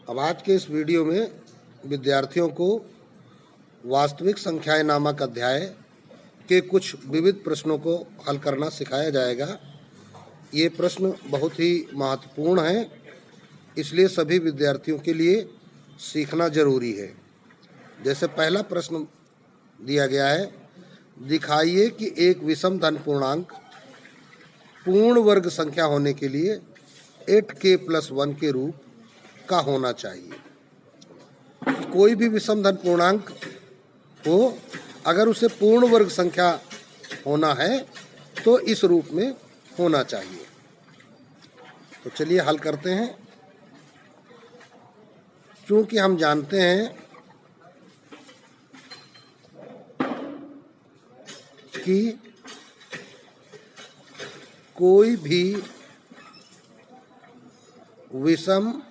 अब आज के इस वीडियो में विद्यार्थियों को वास्तविक संख्याएं नामक अध्याय के कुछ विविध प्रश्नों को हल करना सिखाया जाएगा। ये प्रश्न बहुत ही महत्वपूर्ण हैं, इसलिए सभी विद्यार्थियों के लिए सीखना जरूरी है। जैसे पहला प्रश्न दिया गया है, दिखाइए कि एक विषम धन पूर्णांक पूर्ण वर्ग संख्या होने के लिए 8k+1 के रूप का होना चाहिए। कोई भी विषम धन पूर्णांक हो, अगर उसे पूर्ण वर्ग संख्या होना है तो इस रूप में होना चाहिए। तो चलिए हल करते हैं। क्योंकि हम जानते हैं कि कोई भी विषम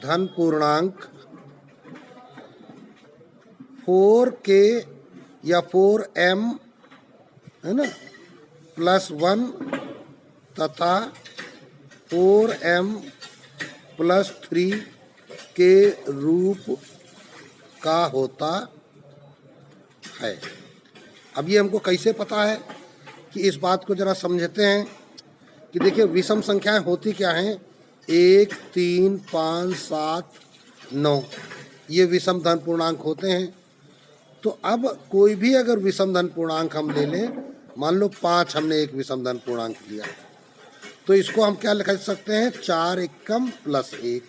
धन पूर्णांक 4k या 4m है ना +1 तथा 4m+3 के रूप का होता है। अब ये हमको कैसे पता है कि इस बात को जरा समझते हैं कि देखिए विषम संख्याएं होती क्या हैं। 1, 3, 5, 7, 9 ये विषम धन पूर्णांक होते हैं। तो अब कोई भी अगर विषम धन पूर्णांक हम ले लें, मान लो 5 हमने एक विषम धन पूर्णांक लिया, तो इसको हम क्या लिख सकते हैं, 4 एकम +1,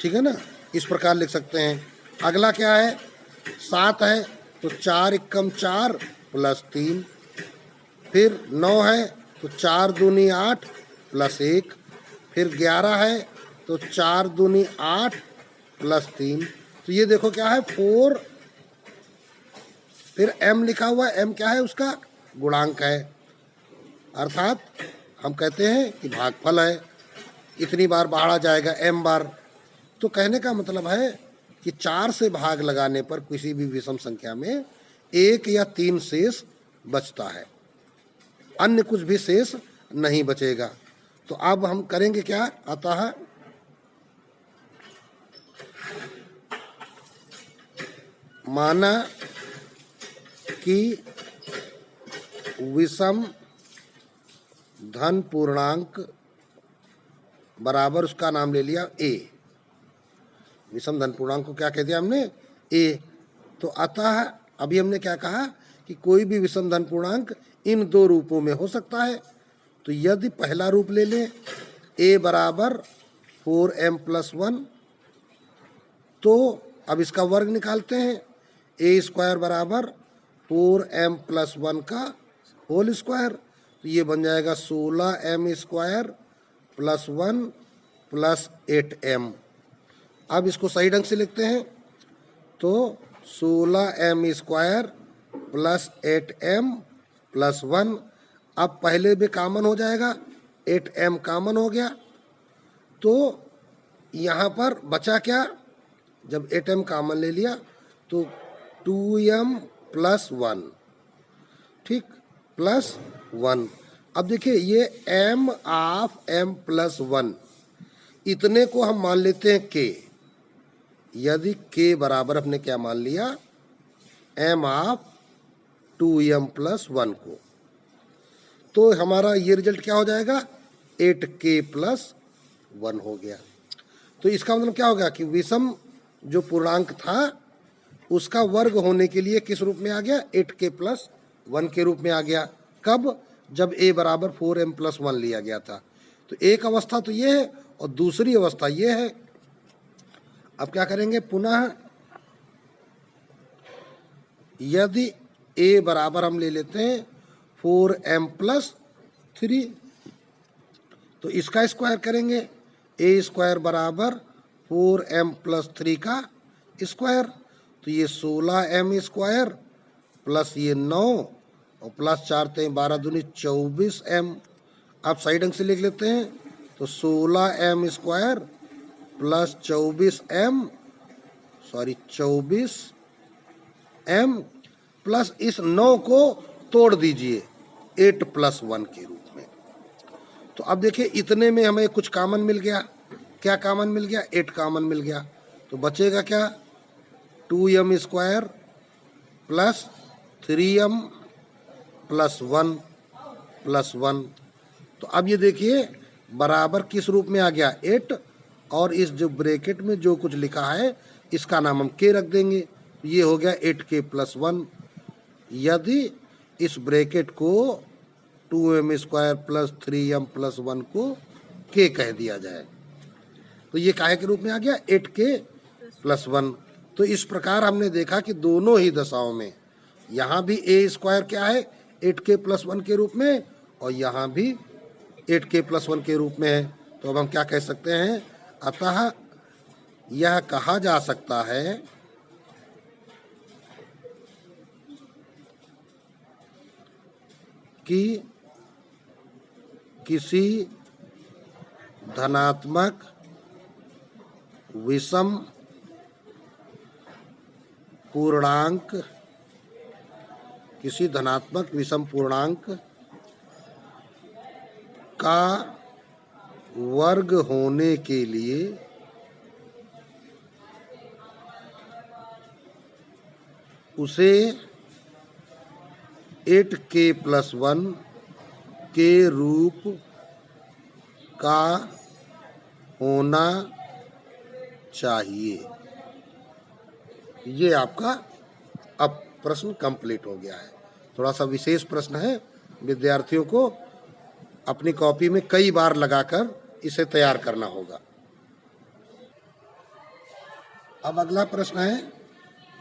ठीक है ना, इस प्रकार लिख सकते हैं। अगला क्या है, 7 है तो 4 एकम 4 +3, फिर 9 है तो 4 दूनी 8 +1, फिर 11 है तो 4 दूनी 8 +3। तो ये देखो क्या है 4, फिर m लिखा हुआ है, m क्या है, उसका गुणांक है, अर्थात हम कहते हैं कि भागफल है। इतनी बार बढ़ा जाएगा m बार। तो कहने का मतलब है कि 4 से भाग लगाने पर किसी भी विषम संख्या में 1 या 3 शेष बचता है, अन्य कुछ भी शेष नहीं बचेगा। तो अब हम करेंगे क्या, अतः माना कि विषम धन पूर्णांक बराबर, उसका नाम ले लिया a। विषम धन पूर्णांक को क्या कह दिया हमने, a। तो अतः अभी हमने क्या कहा कि कोई भी विषम धन पूर्णांक इन दो रूपों में हो सकता है। तो यदि पहला रूप ले लें, a बराबर 4m+1, तो अब इसका वर्ग निकालते हैं। a² बराबर 4m+1 का होल स्क्वायर, तो ये बन जाएगा 16m² +1 +8m। अब इसको सही ढंग से लिखते हैं, तो 16m² +8m +1। अब पहले भी कामन हो जाएगा, 8m कामन हो गया, तो यहाँ पर बचा क्या, जब 8m कामन ले लिया तो 2m+1, ठीक, +1। अब देखिए ये m(m+1) इतने को हम मान लेते हैं k। यदि k बराबर अपने क्या मान लिया, m(2m+1) को, तो हमारा ये रिजल्ट क्या हो जाएगा, 8k+1 हो गया। तो इसका मतलब क्या हो गया कि विषम जो पूर्णांक था उसका वर्ग होने के लिए किस रूप में आ गया, 8k+1 के रूप में आ गया। कब, जब a बराबर 4m+1 लिया गया था। तो एक अवस्था तो ये है और दूसरी अवस्था ये है। अब क्या करेंगे, पुनः यदि a बराबर हम ले लेते हैं 4m+3, तो इसका स्क्वायर करेंगे, a² बराबर 4m+3 का स्क्वायर, तो ये 16m² प्लस ये 9 और +4 × 12 दूनी 24m। आप सही ढंग से लिख लेते हैं, तो 16m² +24m प्लस इस 9 को तोड़ दीजिए 8+1 के रूप में। तो अब देखिए इतने में हमें कुछ कॉमन मिल गया। क्या कॉमन मिल गया? 8 कॉमन मिल गया। तो बचेगा क्या? 2m square plus 3m plus 1 तो अब ये देखिए बराबर किस रूप में आ गया? 8 और इस जो ब्रैकेट में जो कुछ लिखा है इसका नाम हम k रख देंगे। ये हो गया 8k प्लस 1। यदि इस ब्रैकेट को 2m square plus 3m plus 1 को k कह दिया जाए तो ये काहे के रूप में आ गया? 8k plus 1। तो इस प्रकार हमने देखा कि दोनों ही दशाओं में यहाँ भी a स्क्वायर क्या है? 8k प्लस 1 के रूप में और यहाँ भी 8k प्लस 1 के रूप में है। तो अब हम क्या कह सकते हैं? अतः यह कहा जा सकता है कि किसी धनात्मक विषम पूर्णांक का वर्ग होने के लिए उसे 8k प्लस 1 के रूप का होना चाहिए। ये आपका अब प्रश्न कंप्लीट हो गया है। थोड़ा सा विशेष प्रश्न है, विद्यार्थियों को अपनी कॉपी में कई बार लगाकर इसे तैयार करना होगा। अब अगला प्रश्न है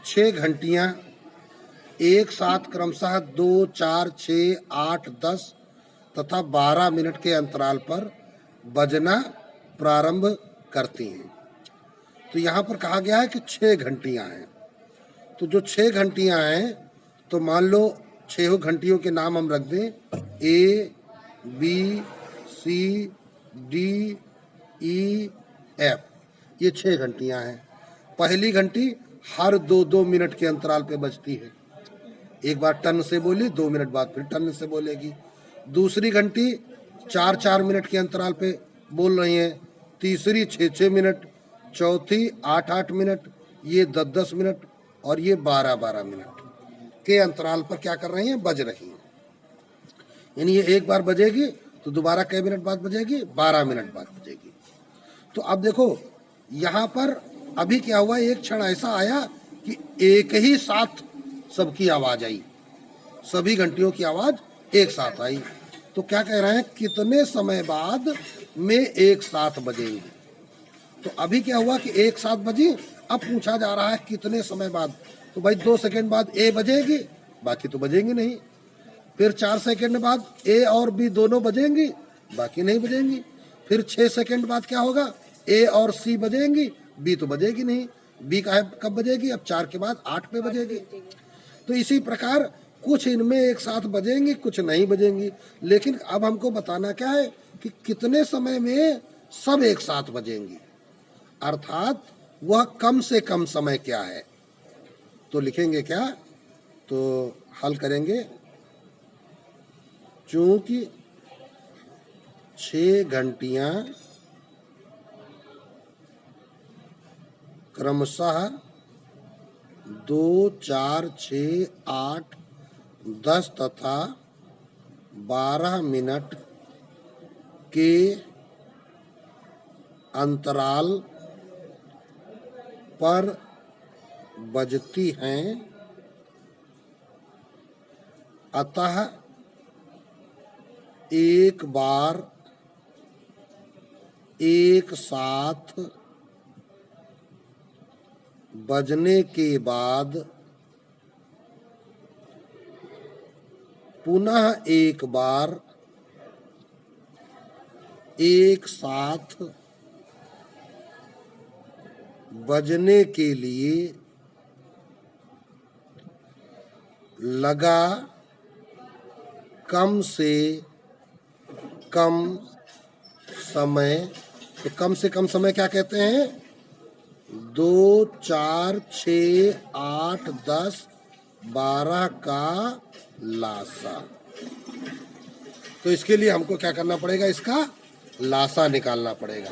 6 घंटियां एक साथ क्रमशः 2, 4, 6, 8, 10 तथा 12 मिनट के अंतराल पर बजना प्रारंभ करती हैं। तो यहाँ पर कहा गया है कि 6 घंटियां हैं। तो जो 6 घंटियां हैं तो मान लो 6 घंटियों के नाम हम रख दें A, B, C, D, E, F। ये 6 घंटियां हैं। पहली घंटी हर 2-2 मिनट के अंतराल पे बजती है। एक बार टन से बोली, 2 मिनट बाद फिर टन से बोलेगी। दूसरी घंटी 4-4 मिनट के अंतराल पे बोल रही है। तीसरी 6-6 मिनट, चौथी 8-8 मिनट, ये 10-10 मिनट और ये 12-12 मिनट के अंतराल पर क्या कर रही हैं? बज रही हैं। यानी ये एक बार बजेगी तो दोबारा कई मिनट बाद बजेगी? 12 मिनट बाद बजेगी। तो अब देखो यहाँ पर अभी क्या हुआ, एक क्षण ऐसा आया कि एक ही साथ सबकी आवाज आई, सभी घंटियों की आवाज एक साथ आई। तो क्या कह रहे हैं? कितने समय बाद में एक साथ बजेंगी। तो अभी क्या हुआ कि एक साथ बजी। अब पूछा जा रहा है कितने समय बाद। तो भाई 2 सेकंड बाद ए बजेगी, बाकी तो बजेंगी नहीं। फिर 4 सेकंड बाद ए और बी दोनों बजेंगी, बाकी नहीं बजेंगी। फिर 6 सेकंड बाद क्या होगा? ए और सी बजेंगी, बी तो बजेगी नहीं। बी का कब बजेगी? अब 4 के बाद 8 पे बजेगी। तो इसी प्रकार कुछ इनमें एक साथ बजेंगी, कुछ नहीं बजेंगी। लेकिन अब हमको बताना क्या है कि कितने समय में सब एक साथ बजेंगी, अर्थात वह कम से कम समय क्या है। तो लिखेंगे क्या? तो हल करेंगे। चूंकि 6 घंटियां क्रमशः 2, 4, 6, 8, 10 तथा 12 मिनट के अंतराल पर बजती हैं, अतः एक बार एक साथ बजने के बाद पुनः एक बार एक साथ बजने के लिए लगा कम से कम समय। तो कम से कम समय क्या कहते हैं? 2, 4, 6, 8, 10, 12 का लासा। तो इसके लिए हमको क्या करना पड़ेगा, इसका लासा निकालना पड़ेगा।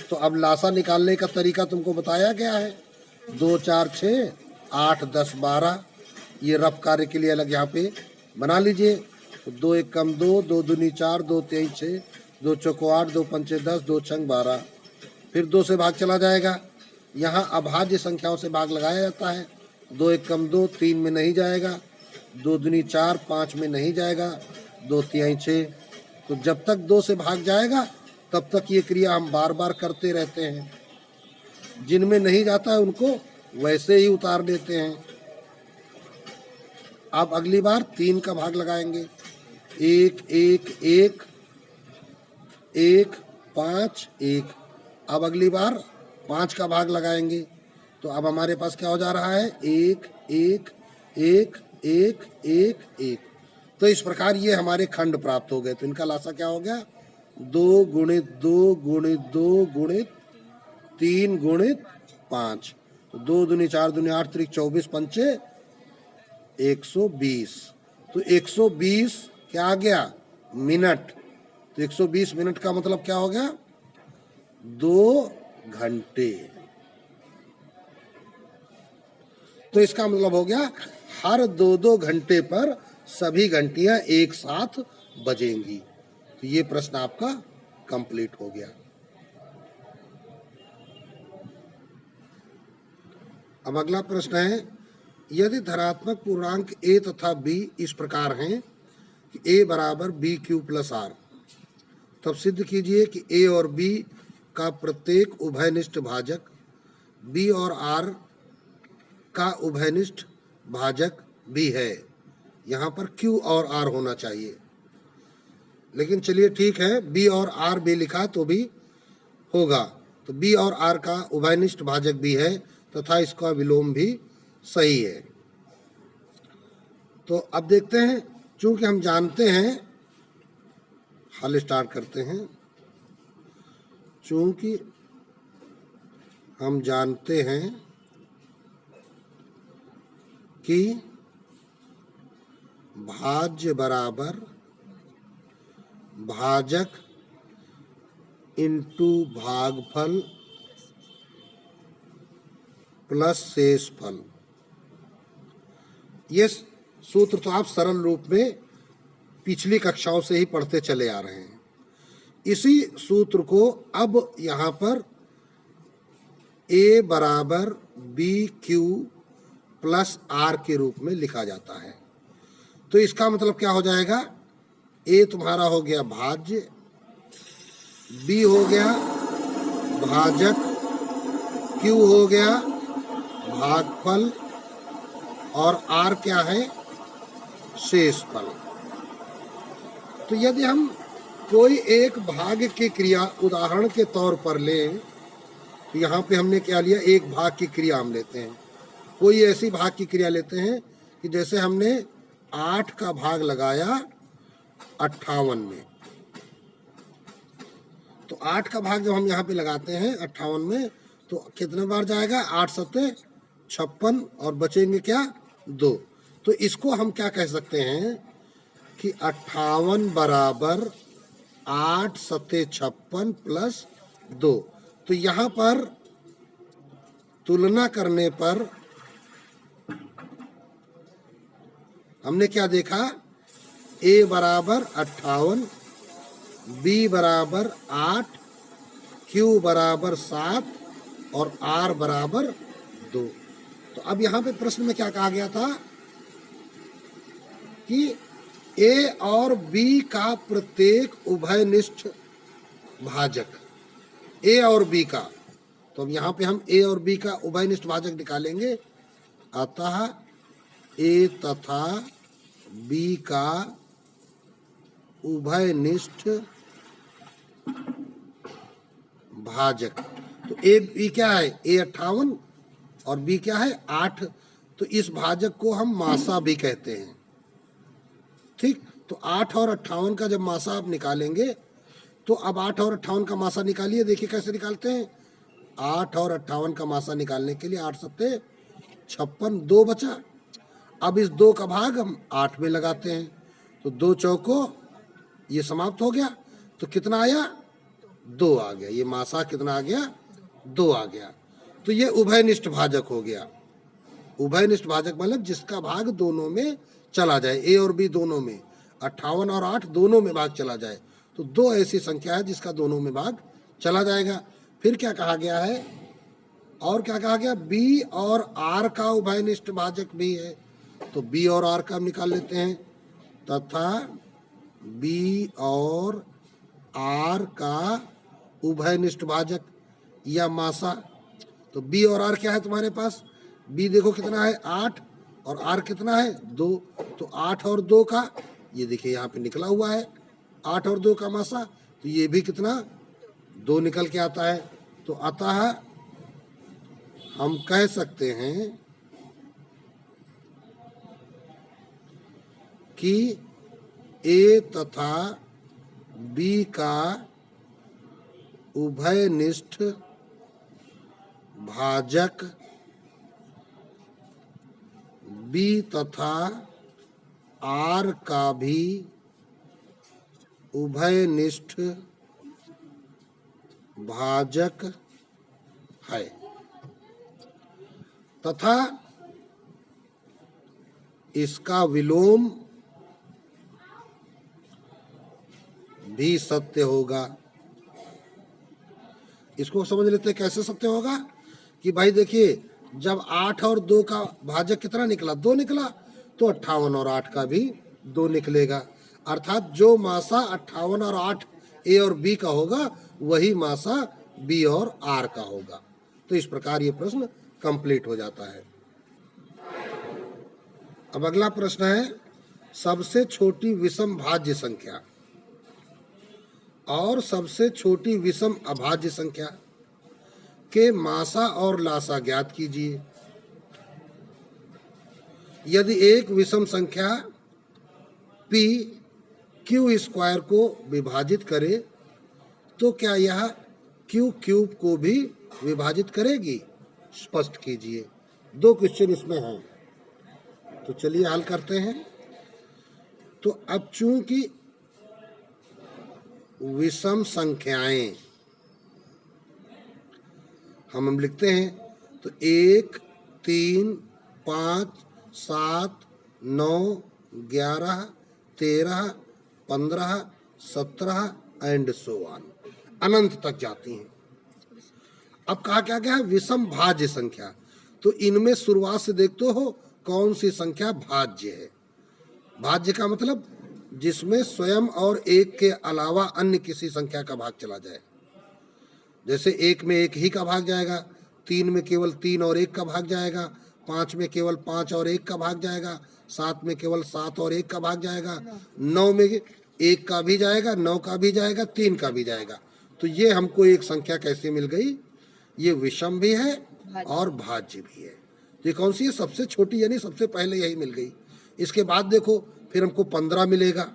तो अब लासा निकालने का तरीका तुमको बताया गया है। 2 4 6 8 10 12, ये रफ कार्य के लिए अलग यहाँ पे बना लीजिए। तो 2 1 कम 2, 2 दूनी 4, 2 3 6, 2 चौको 8, 2 पंचे 10, 2 छंग 12। फिर 2 से भाग चला जाएगा। यहाँ अभाज्य संख्याओं से भाग लगाया जाता है। 2 1 कम 2, 3 में नहीं जाएगा। 2 दूनी 4, 5 में नहीं जाएगा। 2 3 6। तो जब तक 2 से भाग जाएगा तब तक ये क्रिया हम बार बार करते रहते हैं। जिनमें नहीं जाता है उनको वैसे ही उतार देते हैं। अब अगली बार 3 का भाग लगाएंगे। 1 1 1 1 5 1। अब अगली बार 5 का भाग लगाएंगे। तो अब हमारे पास क्या हो जा रहा है, 1 1 1 1 1 1। तो इस प्रकार ये हमारे खंड प्राप्त हो गए। तो इनका लासा क्या हो गया, 2 गुणित 2 गुणित 2 गुणित 3 गुणित 5। तो 2 दूनी 4 दूनी 8 त्रिक 24 पंचे 120। तो 120 क्या आ गया, मिनट। तो 120 मिनट का मतलब क्या हो गया, 2 घंटे। तो इसका मतलब हो गया हर 2-2 घंटे पर सभी घंटियां एक साथ बजेंगी। तो ये प्रश्न आपका कंप्लीट हो गया। अब अगला प्रश्न है, यदि धनात्मक पूर्णांक a तथा b इस प्रकार हैं कि a बराबर बी क्यू प्लस आर, तब सिद्ध कीजिए कि a और b का प्रत्येक उभयनिष्ठ भाजक b और r का उभयनिष्ठ भाजक भी है। यहाँ पर q और r होना चाहिए, लेकिन चलिए ठीक है, b और r भी लिखा तो भी होगा। तो b और r का उभयनिष्ठ भाजक भी है तथा इसका विलोम भी सही है। तो अब देखते हैं, चूंकि हम जानते हैं, हल स्टार्ट करते हैं। चूंकि हम जानते हैं कि भाज्य बराबर भाजक इंटू भागफल प्लस शेषफल। ये सूत्र तो आप सरल रूप में पिछली कक्षाओं से ही पढ़ते चले आ रहे हैं। इसी सूत्र को अब यहाँ पर a बराबर बी क्यू प्लस आर के रूप में लिखा जाता है। तो इसका मतलब क्या हो जाएगा, a तुम्हारा हो गया भाज्य, b हो गया भाजक, q हो गया भागफल और r क्या है, शेषफल। तो यदि हम कोई एक भाग की क्रिया उदाहरण के तौर पर लें, तो यहाँ पे हमने क्या लिया, एक भाग की क्रिया हम लेते हैं। कोई ऐसी भाग की क्रिया लेते हैं कि जैसे हमने 8 का भाग लगाया 58 में। तो 8 का भाग जब हम यहाँ पे लगाते हैं 58 में, तो कितने बार जाएगा, 8 सत्ते 56 और बचेंगे क्या, 2। तो इसको हम क्या कह सकते हैं कि 58 बराबर 8 सत्ते 56 प्लस 2। तो यहाँ पर तुलना करने पर हमने क्या देखा, a बराबर 58, b बराबर 8, q बराबर 7 और r बराबर 2। तो अब यहाँ पे प्रश्न में क्या कहा गया था कि a और b का प्रत्येक उभयनिष्ठ भाजक, a और b का। तो अब यहाँ पे हम a और b का उभयनिष्ठ भाजक निकालेंगे। अतः a तथा b का उभयनिष्ठ भाजक। तो a b क्या है, a 58 और b क्या है, 8। तो इस भाजक को हम मासा भी कहते हैं। ठीक, तो 8 और 58 का जब मासा आप निकालेंगे, तो अब 8 और 58 का मासा निकालिए। देखिए कैसे निकालते हैं। 8 और 58 का मासा निकालने के लिए 8 सत्ते 56, 2 बचा। अब इस 2 का भाग हम 8 में लगाते हैं। तो 2 चौको ये समाप्त हो गया, तो कितना आया? 2 आ गया। ये मासा कितना आ गया? 2 आ गया। तो ये उभयनिष्ठ भाजक हो गया। उभयनिष्ठ भाजक मतलब जिसका भाग दोनों में चला जाए, ए और बी दोनों में, 58 और 8 दोनों में भाग चला जाए। तो 2 ऐसी संख्या है जिसका दोनों में भाग चला जाएगा। फिर क्या कहा गया है? और क्या कहा गया? बी और आर का उभयनिष्ठ भाजक भी है। तो बी और आर का हम निकाल लेते हैं। तथा बी और आर का उभयनिष्ठ भाजक या मासा। तो बी और आर क्या है तुम्हारे पास? बी देखो कितना है? 8 और आर कितना है? 2। तो 8 और 2 का, ये देखिए यहाँ पे निकला हुआ है 8 और 2 का मासा, तो ये भी कितना? 2 निकल के आता है। तो अतः हम कह सकते हैं कि ए तथा बी का उभयनिष्ठ भाजक बी तथा आर का भी उभयनिष्ठ भाजक है, तथा इसका विलोम भी सत्य होगा। इसको समझ लेते हैं कैसे सत्य होगा। कि भाई देखिए, जब 8 और 2 का भाजक कितना निकला? 2 निकला। तो 58 और 8 का भी 2 निकलेगा। अर्थात जो मासा 58 और 8 ए और बी का होगा, वही मासा बी और आर का होगा। तो इस प्रकार ये प्रश्न कंप्लीट हो जाता है। अब अगला प्रश्न है, सबसे छोटी विषम भाज्य संख्या और सबसे छोटी विषम अभाज्य संख्या के मासा और लासा ज्ञात कीजिए। यदि एक विषम संख्या p q स्क्वायर को विभाजित करे, तो क्या यह q क्यूब को भी विभाजित करेगी? स्पष्ट कीजिए। 2 क्वेश्चन इसमें हैं, तो चलिए हल करते हैं। तो अब चूंकि विषम संख्याएं हम लिखते हैं, तो 1, 3, 5, 7, 9, 11, 13, 15, 17 एंड सो ऑन, अनंत तक जाती हैं। अब कहा क्या गया है? विषम भाज्य संख्या। तो इनमें शुरुआत से देखते हो कौन सी संख्या भाज्य है। भाज्य का मतलब जिसमें स्वयं और 1 के अलावा अन्य किसी संख्या का भाग चला जाए। जैसे 1 में 1 ही का भाग जाएगा, 3 में केवल 3 और 1 का भाग जाएगा, 5 में केवल 5 और 1 का भाग जाएगा, 7 में केवल 7 और 1 का भाग जाएगा, 9 में 1 का भी जाएगा, 9 का भी जाएगा, 3 का भी जाएगा। तो ये हमको एक संख्या कैसे मिल गई? ये विषम भी है और भाज्य भी है। तो ये कौन सी है? सबसे छोटी, यानी सबसे पहले यही मिल गई। इसके बाद देखो फिर हमको 15 मिलेगा।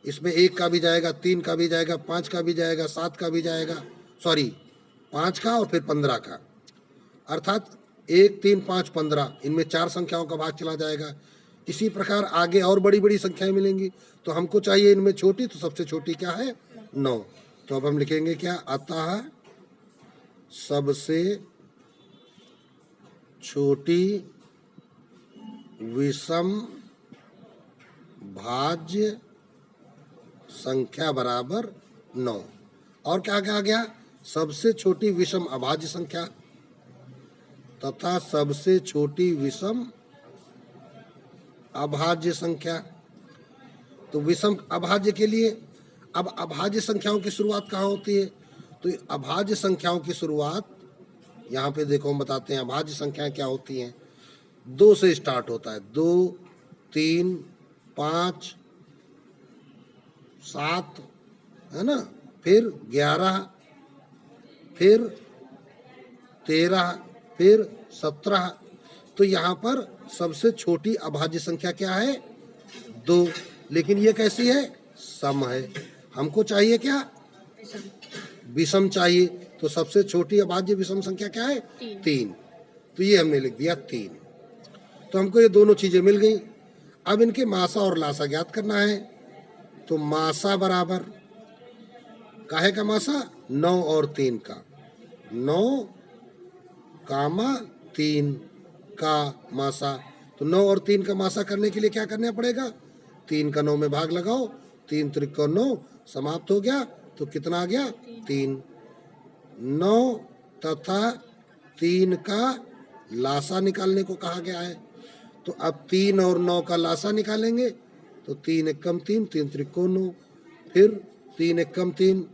इसमें 1 का भी जाएगा, 3 का भी जाएगा, 5 का भी जाएगा, 7 का भी जाएगा, 5 का और फिर 15 का। अर्थात 1, 3, 5, 15, इनमें 4 संख्याओं का भाग चला जाएगा। इसी प्रकार आगे और बड़ी बड़ी संख्याएं मिलेंगी। तो हमको चाहिए इनमें छोटी, तो सबसे छोटी क्या है? 9। तो अब हम लिखेंगे क्या? अतः सबसे छोटी विषम भाज्य संख्या बराबर 9। और क्या कहा गया? सबसे छोटी विषम अभाज्य संख्या तथा सबसे छोटी विषम अभाज्य संख्या। तो विषम अभाज्य के लिए अब अभाज्य संख्याओं की शुरुआत कहाँ होती है? तो अभाज्य संख्याओं की शुरुआत यहाँ पे देखो हम बताते हैं। अभाज्य संख्याएं क्या होती हैं? 2 से स्टार्ट होता है। 2, 3, 5, 7, है ना, फिर 11, फिर 13, फिर 17। तो यहाँ पर सबसे छोटी अभाज्य संख्या क्या है? 2। लेकिन ये कैसी है? सम है। हमको चाहिए क्या? विषम चाहिए। तो सबसे छोटी अभाज्य विषम संख्या क्या है? 3। तो ये हमने लिख दिया 3। तो हमको ये दोनों चीजें मिल गई। अब इनके मासा और लासा ज्ञात करना है। तो मासा बराबर काहे का मासा 9 और 3 का 9 कामा 3 का मासा। तो 9 और 3 का मासा करने के लिए क्या करना पड़ेगा 3 का 9 में भाग लगाओ 3 त्रिक 9 समाप्त हो गया। तो कितना आ गया 3। 9 तथा 3 का लासा निकालने को कहा गया है। तो अब 3 और 9 का लासा निकालेंगे तो 3 एकम 3 3 त्रिक 9 फिर 3 एकम 3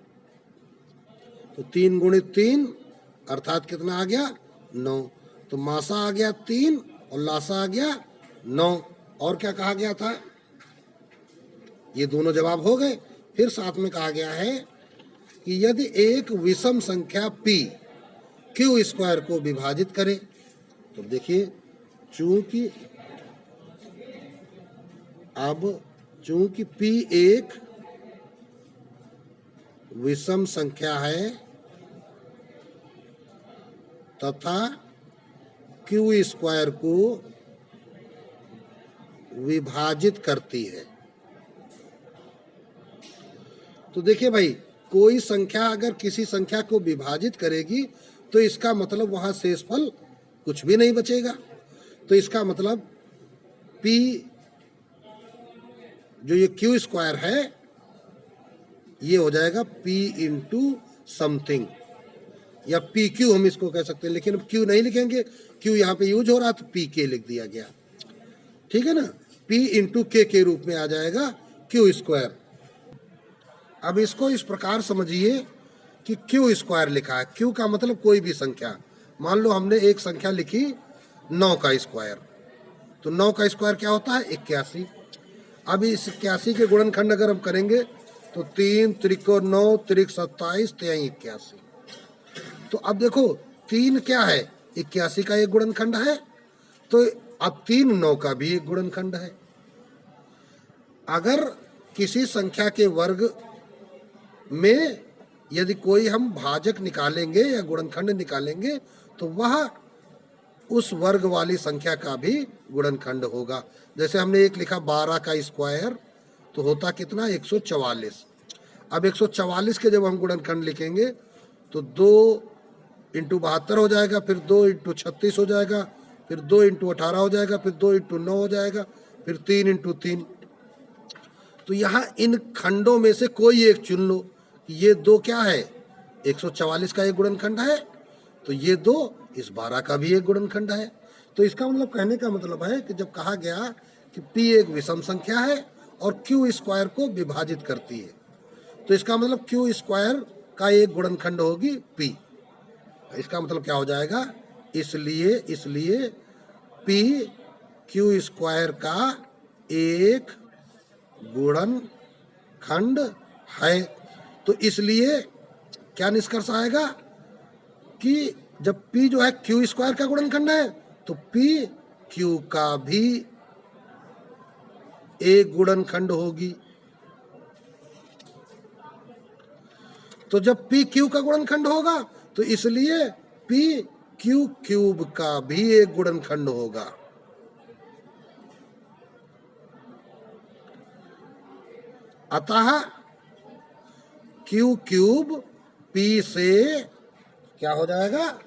तो 3 गुणित 3 अर्थात कितना आ गया 9। तो मासा आ गया 3 और लासा आ गया 9। और क्या कहा गया था ये दोनों जवाब हो गए। फिर साथ में कहा गया है कि यदि एक विषम संख्या p क्यू स्क्वायर को विभाजित करे तो देखिए चूंकि p एक विषम संख्या है तथा क्यू स्क्वायर को विभाजित करती है। तो देखिए भाई कोई संख्या अगर किसी संख्या को विभाजित करेगी तो इसका मतलब वहां शेषफल कुछ भी नहीं बचेगा। तो इसका मतलब p जो ये क्यू स्क्वायर है ये हो जाएगा p इंटू समथिंग या पी क्यू हम इसको कह सकते हैं, लेकिन अब क्यू नहीं लिखेंगे, क्यू यहाँ पे यूज हो रहा तो पी के लिख दिया गया। ठीक है ना, पी इंटू के रूप में आ जाएगा क्यू स्क्वायर। अब इसको इस प्रकार समझिए कि क्यू स्क्वायर लिखा है, क्यू का मतलब कोई भी संख्या। मान लो हमने एक संख्या लिखी 9 का स्क्वायर, तो 9 का स्क्वायर क्या होता है 81। अब इस 81 के गुणनखंड अगर हम करेंगे तो 3 त्रिको 9 त्रिक 27 तेई 81। तो अब देखो 3 क्या है 81 का एक गुणनखंड है, तो अब 3 9 का भी एक गुणनखंड है। अगर किसी संख्या के वर्ग में यदि कोई हम भाजक निकालेंगे या गुणनखंड निकालेंगे तो वह उस वर्ग वाली संख्या का भी गुणनखंड होगा। जैसे हमने एक लिखा 12 का स्क्वायर तो होता कितना 144। अब 144 के जब हम गुणनखंड लिखेंगे तो 2 इंटू 72 हो जाएगा, फिर 2 इंटू 36 हो जाएगा, फिर 2 इंटू 18 हो जाएगा, फिर 2 इंटू 9 हो जाएगा, फिर 3 इंटू 3। तो यहाँ इन खंडों में से कोई एक चुन लो। ये 2 क्या है 144 का एक गुणनखंड है, तो ये 2 इस 12 का भी एक गुणनखंड है। तो इसका मतलब कहने का मतलब है कि जब कहा गया कि p एक विषम संख्या है और क्यू स्क्वायर को विभाजित करती है, तो इसका मतलब क्यू स्क्वायर का एक गुणनखंड होगी p। इसका मतलब क्या हो जाएगा, इसलिए p क्यू स्क्वायर का एक गुणनखंड है। तो इसलिए क्या निष्कर्ष आएगा कि जब p जो है क्यू स्क्वायर का गुणनखंड है तो p क्यू का भी एक गुणनखंड होगी। तो जब p क्यू का गुणनखंड होगा तो इसलिए p क्यू क्यूब का भी एक गुणनखंड होगा। अतः क्यू क्यूब p से क्या हो जाएगा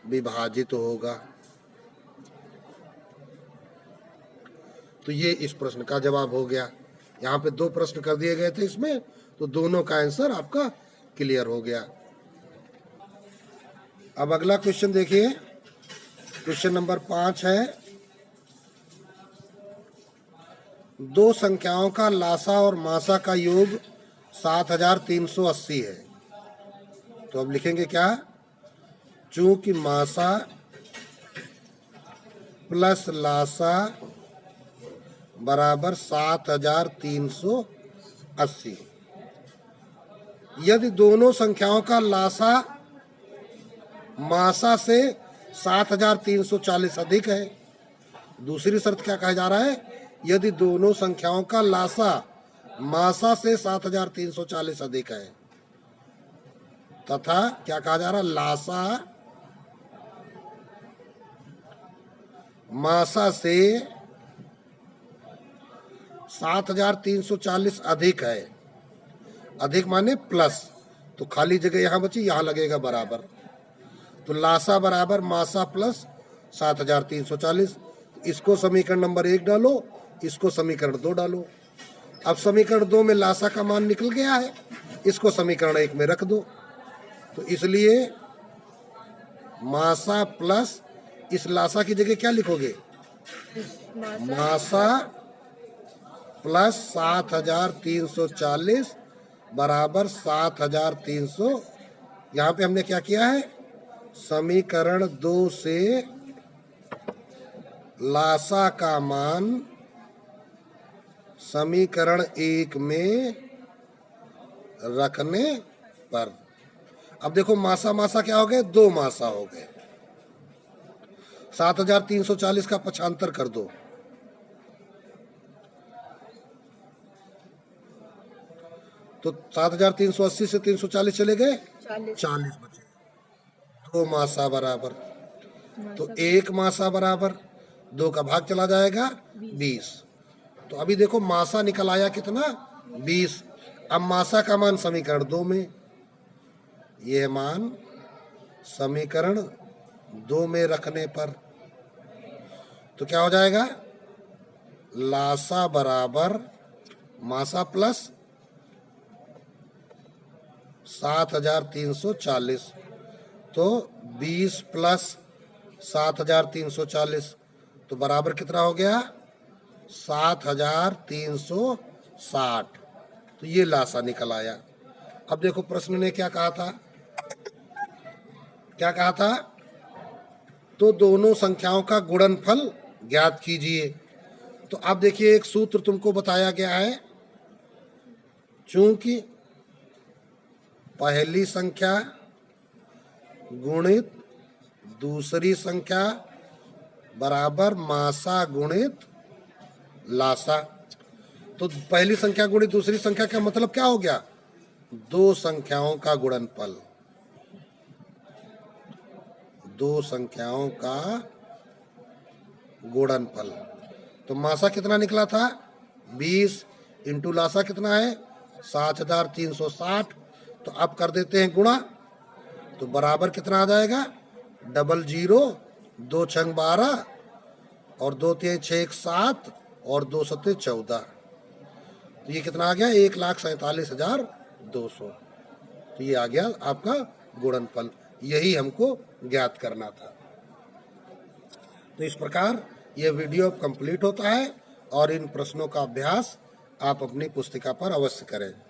विभाजित होगा। तो ये इस प्रश्न का जवाब हो गया। यहाँ पे 2 प्रश्न कर दिए गए थे इसमें, तो दोनों का आंसर आपका क्लियर हो गया। अब अगला क्वेश्चन देखिए, क्वेश्चन नंबर 5 है, 2 संख्याओं का लासा और मासा का योग 7380 है। तो अब लिखेंगे क्या, चूंकि मासा प्लस लासा बराबर 7380, यदि दोनों संख्याओं का लासा मासा से 7340 अधिक है। दूसरी शर्त क्या कहा जा रहा है, यदि दोनों संख्याओं का लासा मासा से 7340 अधिक है, तथा क्या कहा जा रहा है, लासा मासा से 7340 अधिक है, अधिक माने प्लस, तो खाली जगह यहाँ बची, यहाँ लगेगा बराबर। तो लासा बराबर मासा प्लस 7340। इसको समीकरण नंबर 1 डालो, इसको समीकरण 2 डालो। अब समीकरण 2 में लासा का मान निकल गया है, इसको समीकरण 1 में रख दो। तो इसलिए मासा प्लस, इस लासा की जगह क्या लिखोगे, मासा प्लस 7340 बराबर 7300। यहाँ पे हमने क्या किया है, समीकरण 2 से लासा का मान समीकरण 1 में रखने पर, अब देखो मासा मासा क्या हो गए, 2 मासा हो गए। 7340 का पक्षांतर कर दो, तो 7380 से 340 चले गए, 40 बचे। 2 मासा बराबर, तो 1 मासा बराबर 2 का भाग चला जाएगा 20। तो अभी देखो मासा निकल आया कितना, 20। अब मासा का मान समीकरण 2 में, यह मान समीकरण 2 में रखने पर तो क्या हो जाएगा, लासा बराबर मासा प्लस 7340, तो 20 प्लस 7340 तो बराबर कितना हो गया, 7360। तो ये लासा निकल आया। अब देखो प्रश्न ने क्या कहा था, क्या कहा था, तो दोनों संख्याओं का गुणनफल ज्ञात कीजिए। तो अब देखिए एक सूत्र तुमको बताया गया है, चूंकि पहली संख्या गुणित दूसरी संख्या बराबर मासा गुणित लासा, तो पहली संख्या गुणित दूसरी संख्या का मतलब क्या हो गया, 2 संख्याओं का गुणनफल, 2 संख्याओं का गुणनफल। तो मासा कितना निकला था, 20 इंटू लासा कितना है, 7360। तो अब कर देते हैं गुणा, तो बराबर कितना आ जाएगा, 00, 2 छंग 12 और 2 तिहाई 6 7 और 2 सत्ते 14। तो ये कितना आ गया, 1,47,200। तो ये आ गया आपका गुणनफल, यही हमको ज्ञात करना था। तो इस प्रकार यह वीडियो कंप्लीट होता है और इन प्रश्नों का अभ्यास आप अपनी पुस्तिका पर अवश्य करें।